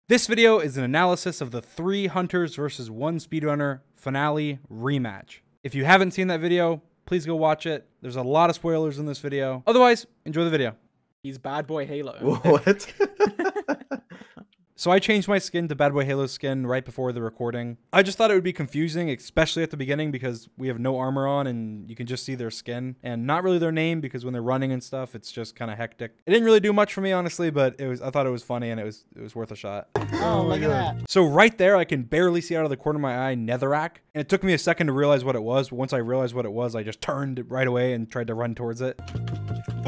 This video is an analysis of the 3 Hunters versus 1 Speedrunner finale rematch. If you haven't seen that video, please go watch it. There's a lot of spoilers in this video. Otherwise, enjoy the video. He's Bad Boy Halo. What? So I changed my skin to Bad Boy Halo's skin right before the recording. I just thought it would be confusing, especially at the beginning because we have no armor on and you can just see their skin and not really their name because when they're running and stuff, it's just kind of hectic. It didn't really do much for me, honestly, but I thought it was funny and it was worth a shot. Oh, look at that. So right there, I can barely see out of the corner of my eye Netherrack. And it took me a second to realize what it was. But once I realized what it was, I just turned right away and tried to run towards it.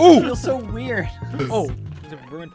Ooh! It feels so weird. Oh.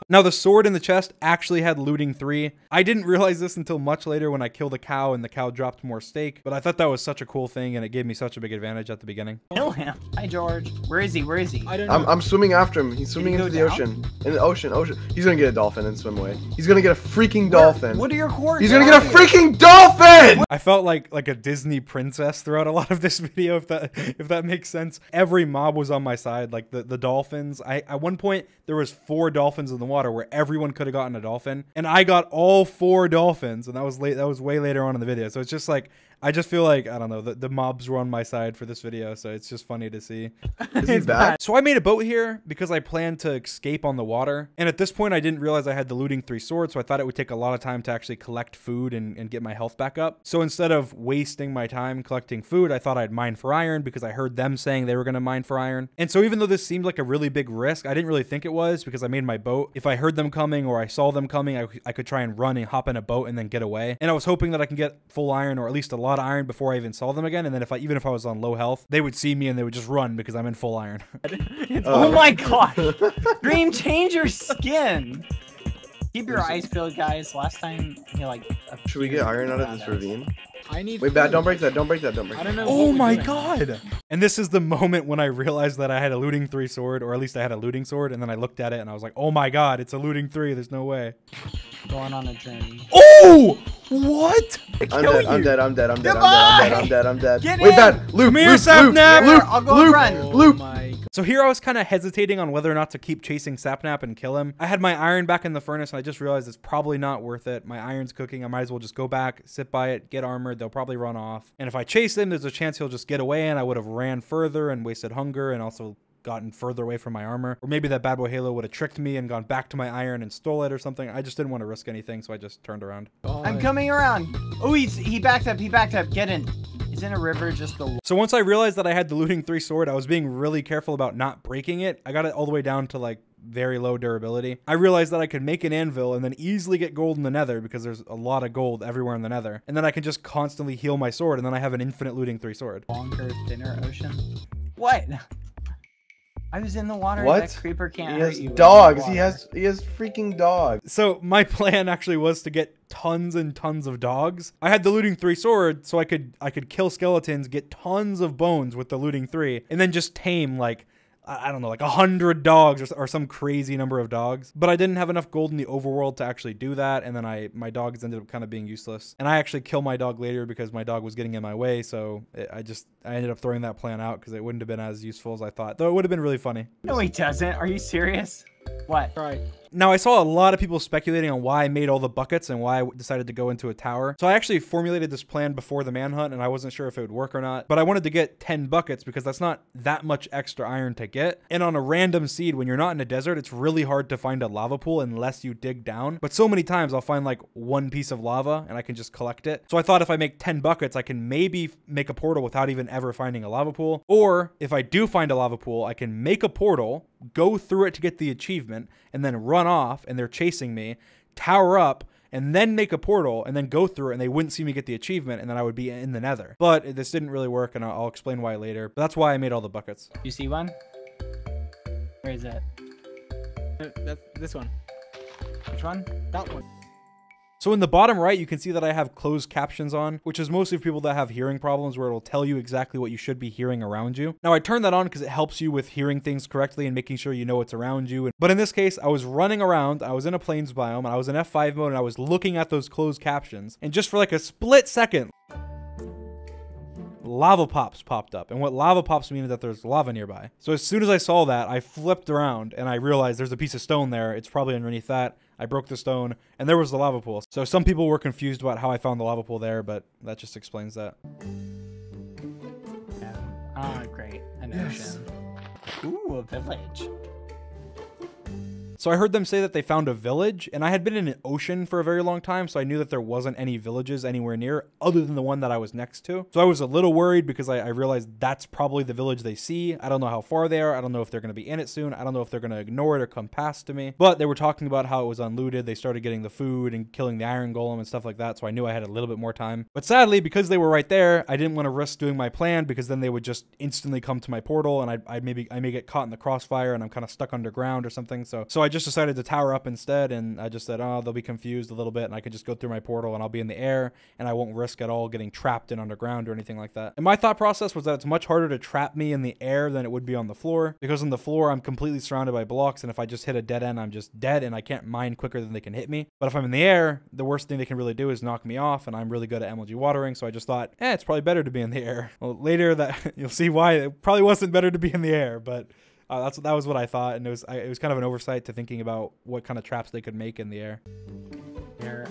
Now the sword in the chest actually had looting 3. I didn't realize this until much later when I killed a cow and the cow dropped more steak, but I thought that was such a cool thing and it gave me such a big advantage at the beginning. Kill him. Hi George. Where is he? Where is he? I don't know. I'm swimming after him. He's swimming into the ocean. In the ocean. He's gonna get a dolphin and swim away. He's gonna get a freaking dolphin. What are your coordinates? He's gonna get a freaking dolphin! I felt like a Disney princess throughout a lot of this video, if that makes sense. Every mob was on my side, like the dolphins. At one point there was 4 dolphins in the water where everyone could have gotten a dolphin, and I got all 4 dolphins, and that was way later on in the video. So it's just like I just feel like, I don't know, the mobs were on my side for this video, so it's just funny to see. Is he back? So I made a boat here because I planned to escape on the water, and at this point I didn't realize I had the looting 3 swords, so I thought it would take a lot of time to actually collect food and get my health back up. So instead of wasting my time collecting food, I thought I'd mine for iron because I heard them saying they were going to mine for iron. And so even though this seemed like a really big risk, I didn't really think it was because I made my boat. If I heard them coming or I saw them coming, I could try and run and hop in a boat and then get away. And I was hoping that I can get full iron or at least a lot of iron before I even saw them again. And then even if I was on low health, they would see me and they would just run because I'm in full iron. Oh my gosh. Dream, change your skin. Keep your eyes peeled, guys. Last time he like... Should we get iron out of this ravine? I need Wait, Bat, don't break that. Don't break that. Don't break that. I don't know. Oh my god. And this is the moment when I realized that I had a looting 3 sword, or at least I had a looting sword, and then I looked at it and I was like, oh my god, it's a looting 3. There's no way. Going on a journey. Oh! What? I'm dead. Get Wait, in! Bat, Luke, Come here, Luke, Sapnap! Luke, I'll go Luke, run. Luke. Oh my. So here I was kind of hesitating on whether or not to keep chasing Sapnap and kill him. I had my iron back in the furnace and I just realized it's probably not worth it. My iron's cooking. I might as well just go back, sit by it, get armored. They'll probably run off. And if I chase him, there's a chance he'll just get away and I would have ran further and wasted hunger and also gotten further away from my armor. Or maybe that Bad Boy Halo would have tricked me and gone back to my iron and stole it or something. I just didn't want to risk anything, so I just turned around. I'm coming around. Oh, he backed up. He backed up. Get in. He's in a river just the... So once I realized that I had the looting 3 sword, I was being really careful about not breaking it. I got it all the way down to like very low durability. I realized that I could make an anvil and then easily get gold in the nether because there's a lot of gold everywhere in the nether. And then I can just constantly heal my sword and then I have an infinite looting 3 sword. Longer, thinner ocean. What? I was in the water. What? That creeper can't He hurt has you. dogs. He has freaking dogs. So my plan actually was to get tons and tons of dogs. I had the looting 3 sword, so I could kill skeletons, get tons of bones with the looting 3, and then just tame like, I don't know, like 100 dogs or some crazy number of dogs. But I didn't have enough gold in the overworld to actually do that, and then my dogs ended up kind of being useless. And I actually killed my dog later because my dog was getting in my way, so I ended up throwing that plan out because it wouldn't have been as useful as I thought. Though it would have been really funny. No, he doesn't. Are you serious? What? Right. Now, I saw a lot of people speculating on why I made all the buckets and why I decided to go into a tower. So I actually formulated this plan before the manhunt, and I wasn't sure if it would work or not. But I wanted to get 10 buckets because that's not that much extra iron to get. And on a random seed, when you're not in a desert, it's really hard to find a lava pool unless you dig down. But so many times I'll find like 1 piece of lava and I can just collect it. So I thought if I make 10 buckets, I can maybe make a portal without even ever finding a lava pool. Or if I do find a lava pool, I can make a portal, go through it to get the achievement, and then run off and they're chasing me, tower up, and then make a portal and then go through it and they wouldn't see me get the achievement and then I would be in the nether. But this didn't really work and I'll explain why later. But that's why I made all the buckets. You see one? Where is it? That's this one. Which one? That one. So in the bottom right, you can see that I have closed captions on, which is mostly for people that have hearing problems where it'll tell you exactly what you should be hearing around you. Now I turned that on because it helps you with hearing things correctly and making sure you know what's around you. But in this case, I was running around, I was in a plains biome, and I was in F5 mode, and I was looking at those closed captions. And just for like a split second, lava pops popped up. And what lava pops mean is that there's lava nearby. So as soon as I saw that, I flipped around and I realized there's a piece of stone there. It's probably underneath that. I broke the stone, and there was the lava pool. So some people were confused about how I found the lava pool there, but that just explains that. Oh, great. An Yes. ocean. Ooh, a village. So I heard them say that they found a village, and I had been in an ocean for a very long time, so I knew that there wasn't any villages anywhere near other than the one that I was next to. So I was a little worried because I realized that's probably the village they see. I don't know how far they are. I don't know if they're going to be in it soon. I don't know if they're going to ignore it or come past to me. But they were talking about how it was unlooted. They started getting the food and killing the iron golem and stuff like that, so I knew I had a little bit more time. But sadly, because they were right there, I didn't want to risk doing my plan because then they would just instantly come to my portal, and I may get caught in the crossfire and I'm kind of stuck underground or something. So I just decided to tower up instead, and I just said, oh, they'll be confused a little bit, and I could just go through my portal and I'll be in the air, and I won't risk at all getting trapped in underground or anything like that. And my thought process was that it's much harder to trap me in the air than it would be on the floor, because on the floor I'm completely surrounded by blocks, and if I just hit a dead end, I'm just dead, and I can't mine quicker than they can hit me. But if I'm in the air, the worst thing they can really do is knock me off, and I'm really good at MLG watering, so I just thought, it's probably better to be in the air. Well, later that you'll see why it probably wasn't better to be in the air, but that was what I thought, and it was kind of an oversight to thinking about what kind of traps they could make in the air. Here.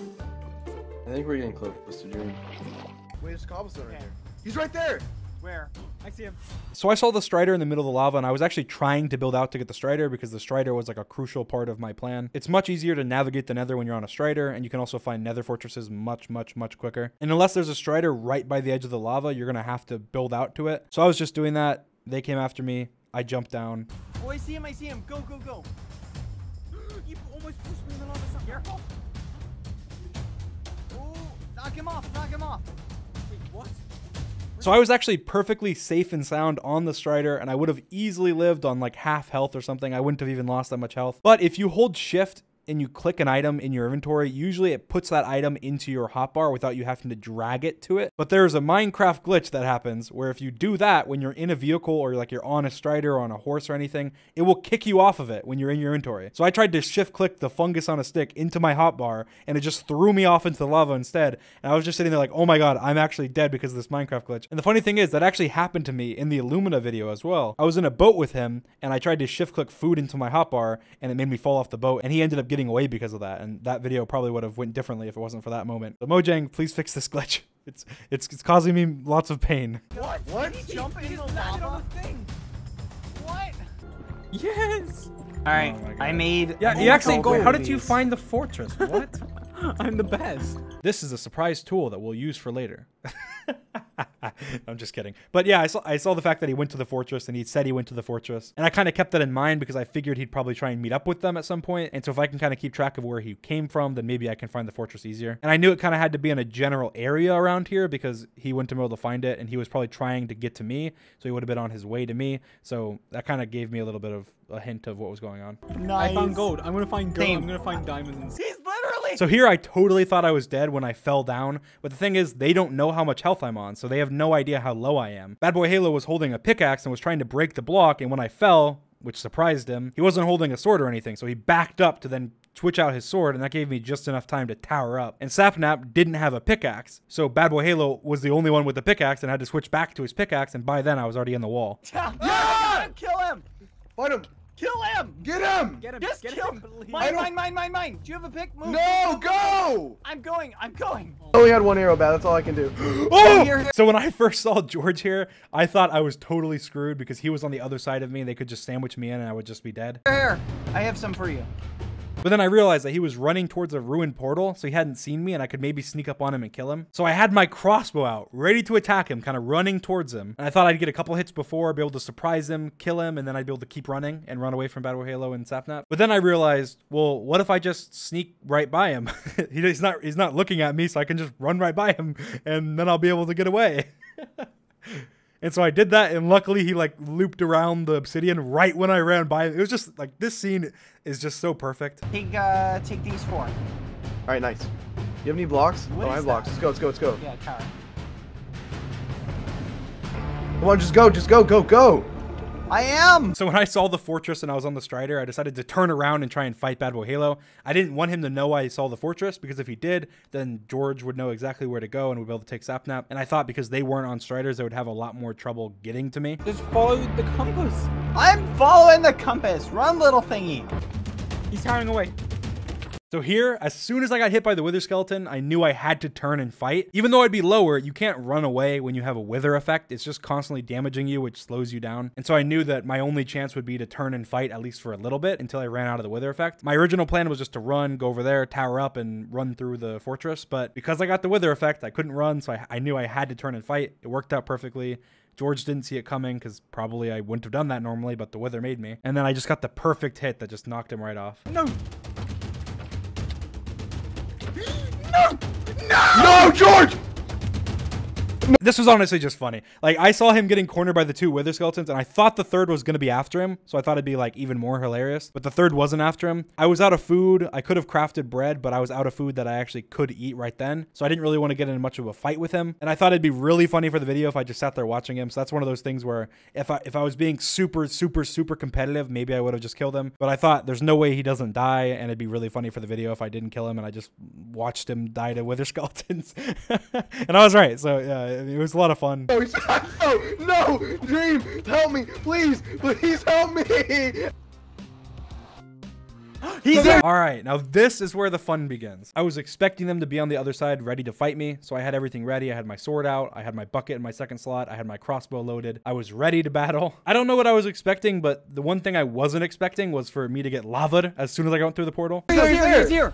I think we're getting close to Dream. Wait, there's cobblestone right there. He's right there! Where? I see him. So I saw the Strider in the middle of the lava, and I was actually trying to build out to get the Strider because the Strider was like a crucial part of my plan. It's much easier to navigate the Nether when you're on a Strider, and you can also find Nether fortresses much quicker. And unless there's a Strider right by the edge of the lava, you're going to have to build out to it. So I was just doing that. They came after me. I jumped down. Oh, I see him. I see him. Go, go, go. You almost pushed me in the lava. Careful. Oh, knock him off. Knock him off. Wait, what? So I was actually perfectly safe and sound on the Strider, and I would have easily lived on like half health or something. I wouldn't have even lost that much health. But if you hold shift and you click an item in your inventory, usually it puts that item into your hotbar without you having to drag it to it. But there's a Minecraft glitch that happens where if you do that when you're in a vehicle or like you're on a Strider or on a horse or anything, it will kick you off of it when you're in your inventory. So I tried to shift click the fungus on a stick into my hotbar, and it just threw me off into the lava instead. And I was just sitting there like, oh my god, I'm actually dead because of this Minecraft glitch. And the funny thing is that actually happened to me in the Illumina video as well. I was in a boat with him, and I tried to shift click food into my hotbar, and it made me fall off the boat, and he ended up getting away because of that. And that video probably would have went differently if it wasn't for that moment. So Mojang, please fix this glitch. It's causing me lots of pain. What? What? Did he jump in the lava? What? Yes. All right, Oh my God. I made. Yeah, a you actually gold how with did you these. find the fortress? What? I'm the best. This is a surprise tool that we'll use for later. I'm just kidding. But yeah, I saw the fact that he went to the fortress, and he said he went to the fortress. And I kind of kept that in mind because I figured he'd probably try and meet up with them at some point. And so if I can kind of keep track of where he came from, then maybe I can find the fortress easier. And I knew it kind of had to be in a general area around here because he wouldn't have been able to find it, and he was probably trying to get to me. So he would have been on his way to me. So that kind of gave me a little bit of a hint of what was going on. Nice. I found gold. I'm gonna find gold. Same. I'm gonna find diamonds. And He's literally. So here I totally thought I was dead when I fell down, but the thing is they don't know how much health I'm on, so they have no idea how low I am. Bad Boy Halo was holding a pickaxe and was trying to break the block, and when I fell, which surprised him, he wasn't holding a sword or anything, so he backed up to then switch out his sword, and that gave me just enough time to tower up. And Sapnap didn't have a pickaxe, so Bad Boy Halo was the only one with the pickaxe and had to switch back to his pickaxe, and by then I was already in the wall. Yeah! Kill him! Find him! Kill him! Get him! Get him. Just Get kill him. him! Please. Mine! Do you have a pick? Move! No, go! I'm going! I only had one arrow bat, that's all I can do. Oh! Here. So when I first saw George here, I thought I was totally screwed because he was on the other side of me and they could just sandwich me in and I would just be dead. Here, I have some for you. But then I realized that he was running towards a ruined portal, so he hadn't seen me and I could maybe sneak up on him and kill him. So I had my crossbow out, ready to attack him, kind of running towards him. And I thought I'd get a couple hits before, be able to surprise him, kill him, and then I'd be able to keep running and run away from Bad Boy Halo and Sapnap. But then I realized, well, what if I just sneak right by him? he's not looking at me, so I can just run right by him and then I'll be able to get away. And so I did that, and luckily he like looped around the obsidian right when I ran by. It was just like, this scene is just so perfect. Take these four. All right, nice. You have any blocks? What I is have blocks. that? Let's go. Yeah, tower. Come on, just go. I am! So when I saw the fortress and I was on the Strider, I decided to turn around and try and fight Bad Boy Halo. I didn't want him to know I saw the fortress, because if he did, then George would know exactly where to go and would be able to take Sapnap. And I thought because they weren't on Striders, they would have a lot more trouble getting to me. Just follow the compass. I'm following the compass. Run, little thingy. He's carrying away. So here, as soon as I got hit by the wither skeleton, I knew I had to turn and fight. Even though I'd be lower, you can't run away when you have a wither effect. It's just constantly damaging you, which slows you down. And so I knew that my only chance would be to turn and fight, at least for a little bit, until I ran out of the wither effect. My original plan was just to run, go over there, tower up, and run through the fortress. But because I got the wither effect, I couldn't run, so I knew I had to turn and fight. It worked out perfectly. George didn't see it coming because probably I wouldn't have done that normally, but the wither made me. And then I just got the perfect hit that just knocked him right off. No! No, George! This was honestly just funny. Like, I saw him getting cornered by the 2 wither skeletons, and I thought the third was going to be after him, so I thought it'd be, like, even more hilarious. But the third wasn't after him. I was out of food. I could have crafted bread, but I was out of food that I actually could eat right then. So I didn't really want to get in much of a fight with him. And I thought it'd be really funny for the video if I just sat there watching him. So that's one of those things where if I was being super competitive, maybe I would have just killed him. But I thought there's no way he doesn't die, and it'd be really funny for the video if I didn't kill him and I just watched him die to wither skeletons. And I was right. So yeah, it was a lot of fun. No, no, Dream, help me, please help me. He's there. All right, now this is where the fun begins. I was expecting them to be on the other side ready to fight me, so I had everything ready. I had my sword out, I had my bucket in my second slot, I had my crossbow loaded. I was ready to battle. I don't know what I was expecting, but the one thing I wasn't expecting was for me to get lavaed as soon as I got through the portal. He's here.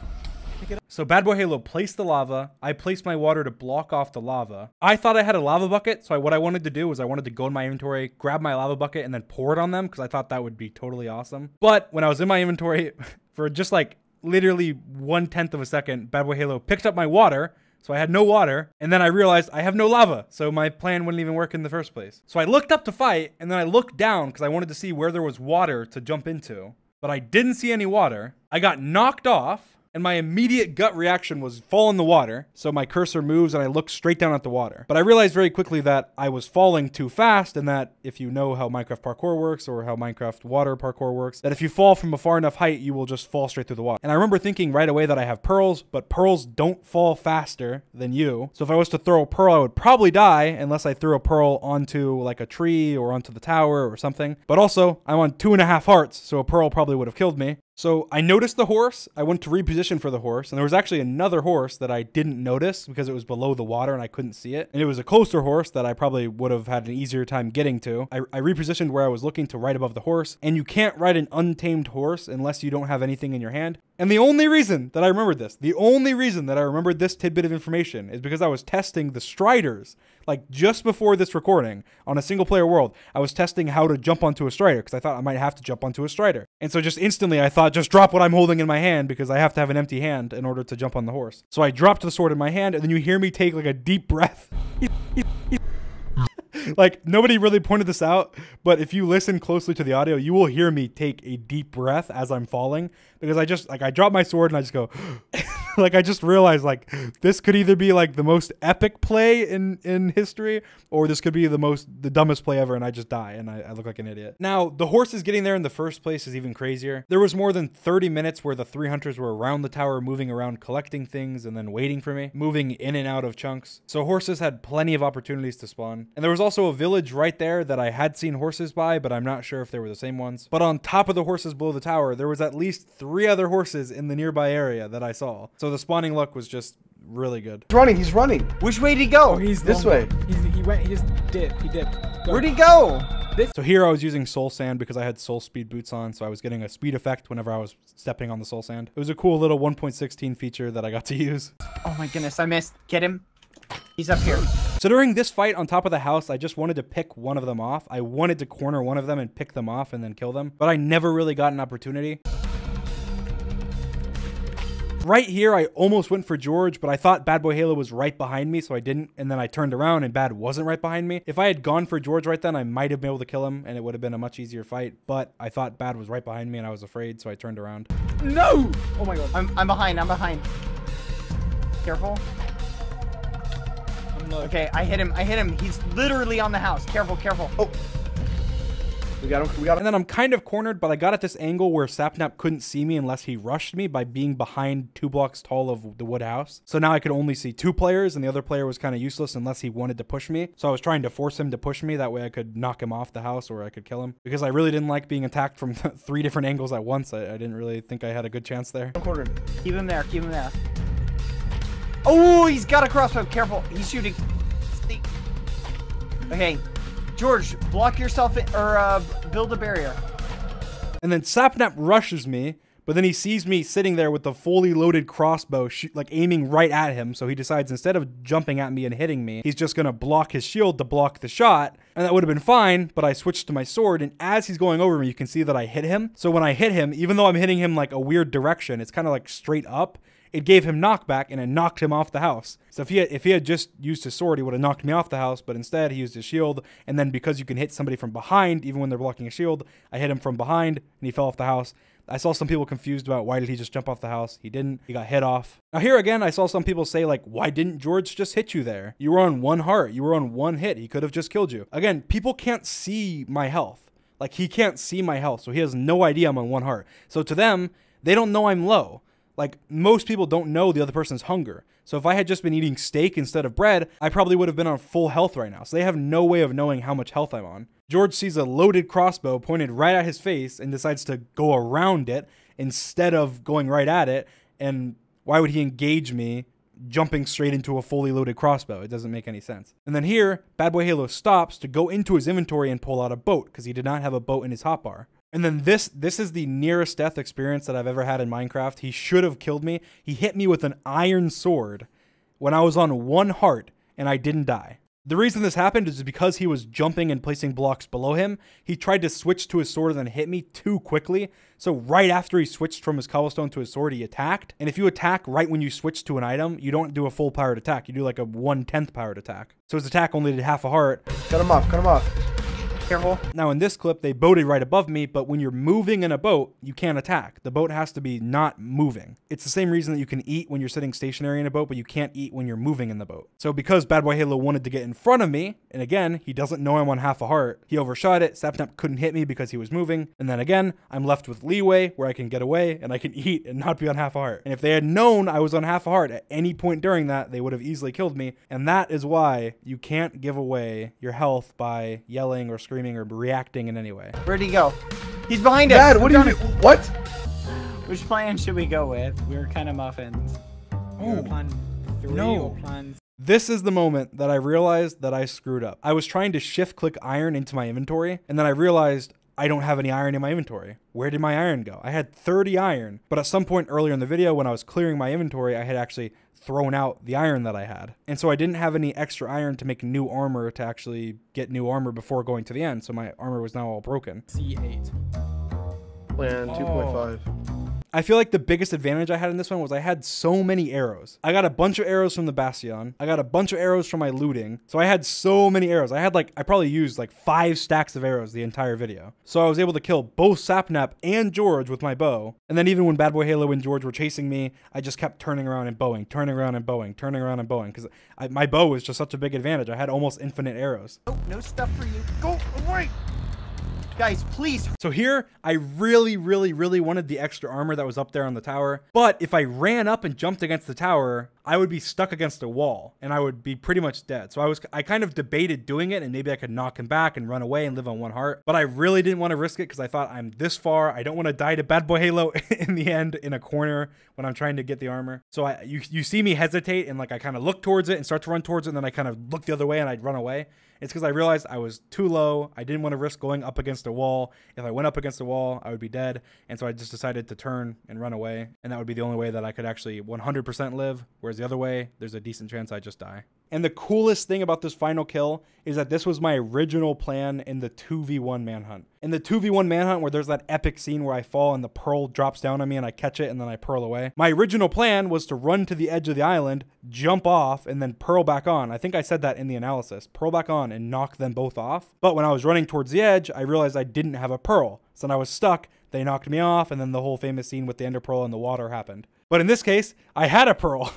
So Bad Boy Halo placed the lava. I placed my water to block off the lava. I thought I had a lava bucket, so what I wanted to do was I wanted to go in my inventory, grab my lava bucket, and then pour it on them because I thought that would be totally awesome. But when I was in my inventory, for just like literally 1/10 of a second, Bad Boy Halo picked up my water, so I had no water, and then I realized I have no lava, so my plan wouldn't even work in the first place. So I looked up to fight, and then I looked down because I wanted to see where there was water to jump into, but I didn't see any water. I got knocked off, and my immediate gut reaction was fall in the water. So my cursor moves and I look straight down at the water. But I realized very quickly that I was falling too fast, and that if you know how Minecraft parkour works or how Minecraft water parkour works, that if you fall from a far enough height, you will just fall straight through the water. And I remember thinking right away that I have pearls, but pearls don't fall faster than you. So if I was to throw a pearl, I would probably die unless I threw a pearl onto like a tree or onto the tower or something. But also, I'm on 2.5 hearts, so a pearl probably would have killed me. So I noticed the horse. I went to reposition for the horse, and there was actually another horse that I didn't notice because it was below the water and I couldn't see it. And it was a closer horse that I probably would have had an easier time getting to. I repositioned where I was looking to right above the horse, and you can't ride an untamed horse unless you don't have anything in your hand. And the only reason that I remembered this, the only reason that I remembered this tidbit of information is because I was testing the striders. Like just before this recording on a single player world, I was testing how to jump onto a strider because I thought I might have to jump onto a strider. And so just instantly I thought, just drop what I'm holding in my hand because I have to have an empty hand in order to jump on the horse. So I dropped the sword in my hand, and then you hear me take like a deep breath. Like, nobody really pointed this out, but if you listen closely to the audio, you will hear me take a deep breath as I'm falling, because I drop my sword and I just go like, I just realized like this could either be like the most epic play in history, or this could be the dumbest play ever, and I just die and I look like an idiot. Now, the horses getting there in the first place is even crazier. There was more than 30 minutes where the 3 hunters were around the tower, moving around, collecting things, and then waiting for me, moving in and out of chunks. So horses had plenty of opportunities to spawn. And there was also a village right there that I had seen horses by, but I'm not sure if they were the same ones. But on top of the horses below the tower, there was at least 3 other horses in the nearby area that I saw. So the spawning luck was just really good. He's running. Which way did he go? Oh, he's This way. He went. He just dipped. He dipped. Go. Where'd he go? So here I was using soul sand because I had soul speed boots on, so I was getting a speed effect whenever I was stepping on the soul sand. It was a cool little 1.16 feature that I got to use. Oh my goodness, I missed. Get him. He's up here. So during this fight on top of the house, I just wanted to pick one of them off. I wanted to corner one of them and pick them off and then kill them, but I never really got an opportunity. Right here, I almost went for George, but I thought Bad Boy Halo was right behind me, so I didn't, and then I turned around and Bad wasn't right behind me. If I had gone for George right then, I might have been able to kill him, and it would have been a much easier fight, but I thought Bad was right behind me, and I was afraid, so I turned around. No! Oh my god. I'm behind. I'm behind. Careful. I'm low. Okay, I hit him. He's literally on the house. Careful, careful. Oh. We got him. We got him. And then I'm kind of cornered, but I got at this angle where Sapnap couldn't see me unless he rushed me by being behind 2 blocks tall of the wood house. So now I could only see 2 players, and the other player was kind of useless unless he wanted to push me. So I was trying to force him to push me. That way I could knock him off the house or I could kill him. Because I really didn't like being attacked from 3 different angles at once. I didn't really think I had a good chance there. I'm cornered. Keep him there. Keep him there. Oh, he's got a crossbow. Careful. He's shooting. Okay. George, block yourself in, or build a barrier. And then Sapnap rushes me, but then he sees me sitting there with the fully loaded crossbow, like aiming right at him. So he decides instead of jumping at me and hitting me, he's just going to block his shield to block the shot. And that would have been fine, but I switched to my sword. And as he's going over me, you can see that I hit him. So when I hit him, even though I'm hitting him like a weird direction, it's kind of like straight up. It gave him knockback and it knocked him off the house. So if he had just used his sword, he would have knocked me off the house. But instead, he used his shield. And then because you can hit somebody from behind, even when they're blocking a shield, I hit him from behind and he fell off the house. I saw some people confused about why did he just jump off the house. He didn't. He got hit off. Now here again, I saw some people say like, why didn't George just hit you there? You were on 1 heart. You were on 1 hit. He could have just killed you. Again, people can't see my health. Like he can't see my health. So he has no idea I'm on 1 heart. So to them, they don't know I'm low. Like, most people don't know the other person's hunger. So if I had just been eating steak instead of bread, I probably would have been on full health right now. So they have no way of knowing how much health I'm on. George sees a loaded crossbow pointed right at his face and decides to go around it instead of going right at it. And why would he engage me jumping straight into a fully loaded crossbow? It doesn't make any sense. And then here, Bad Boy Halo stops to go into his inventory and pull out a boat because he did not have a boat in his hotbar. And then this is the nearest death experience that I've ever had in Minecraft. He should have killed me. He hit me with an iron sword when I was on 1 heart and I didn't die. The reason this happened is because he was jumping and placing blocks below him. He tried to switch to his sword and then hit me too quickly. So right after he switched from his cobblestone to his sword, he attacked. And if you attack right when you switch to an item, you don't do a full powered attack. You do like a 1/10 powered attack. So his attack only did half a heart. Cut him off. Cut him off. Careful. Now in this clip, they boated right above me, but when you're moving in a boat, you can't attack. The boat has to be not moving. It's the same reason that you can eat when you're sitting stationary in a boat, but you can't eat when you're moving in the boat. So because Bad Boy Halo wanted to get in front of me, and again, he doesn't know I'm on half a heart, he overshot it. Sapnap couldn't hit me because he was moving. And then again, I'm left with leeway where I can get away and I can eat and not be on half a heart. And if they had known I was on half a heart at any point during that, they would have easily killed me. And that is why you can't give away your health by yelling or screaming or reacting in any way. Where'd he go? He's behind us. Dad, what do you do? What? Which plan should we go with? We're kind of muffins. Oh, plan 3 no. or plan. This is the moment that I realized that I screwed up. I was trying to shift click iron into my inventory, and then I realized I don't have any iron in my inventory. Where did my iron go? I had 30 iron, but at some point earlier in the video when I was clearing my inventory, I had actually thrown out the iron that I had. And so I didn't have any extra iron to make new armor to actually get new armor before going to the end. So my armor was now all broken. C8. Plan 2.5. I feel like the biggest advantage I had in this one was I had so many arrows. I got a bunch of arrows from the Bastion. I got a bunch of arrows from my looting. So I had so many arrows. I probably used like 5 stacks of arrows the entire video. So I was able to kill both Sapnap and George with my bow. And then even when Bad Boy Halo and George were chasing me, I just kept turning around and bowing, turning around and bowing, turning around and bowing. Because my bow was just such a big advantage. I had almost infinite arrows. Oh, no stuff for you. Go away. Guys, please. So here, I really wanted the extra armor that was up there on the tower. But if I ran up and jumped against the tower, I would be stuck against a wall and I would be pretty much dead. So I kind of debated doing it and maybe I could knock him back and run away and live on 1 heart. But I really didn't want to risk it because I thought I'm this far. I don't want to die to Bad Boy Halo in the end in a corner when I'm trying to get the armor. So you see me hesitate and like I kind of look towards it and start to run towards it and then I kind of look the other way and I'd run away. It's because I realized I was too low. I didn't want to risk going up against a wall. If I went up against a wall, I would be dead. And so I just decided to turn and run away. And that would be the only way that I could actually 100% live. Whereas the other way, there's a decent chance I just die. And the coolest thing about this final kill is that this was my original plan in the 2v1 manhunt. In the 2v1 manhunt where there's that epic scene where I fall and the pearl drops down on me and I catch it and then I pearl away. My original plan was to run to the edge of the island, jump off, and then pearl back on. I think I said that in the analysis. Pearl back on and knock them both off. But when I was running towards the edge, I realized I didn't have a pearl. So then I was stuck. They knocked me off and then the whole famous scene with the ender pearl in the water happened. But in this case, I had a pearl.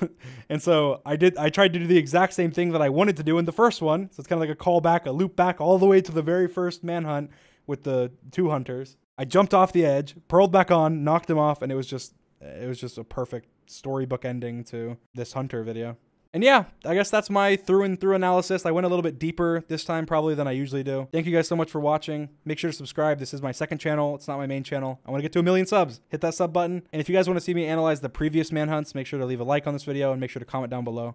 And so I tried to do the exact same thing that I wanted to do in the first one. So it's kind of like a callback, a loop back all the way to the very first manhunt with the 2 hunters. I jumped off the edge, pearled back on, knocked him off, and it was just a perfect storybook ending to this hunter video. And yeah, I guess that's my through and through analysis. I went a little bit deeper this time probably than I usually do. Thank you guys so much for watching. Make sure to subscribe. This is my second channel. It's not my main channel. I want to get to 1 million subs. Hit that sub button. And if you guys want to see me analyze the previous manhunts, make sure to leave a like on this video and make sure to comment down below.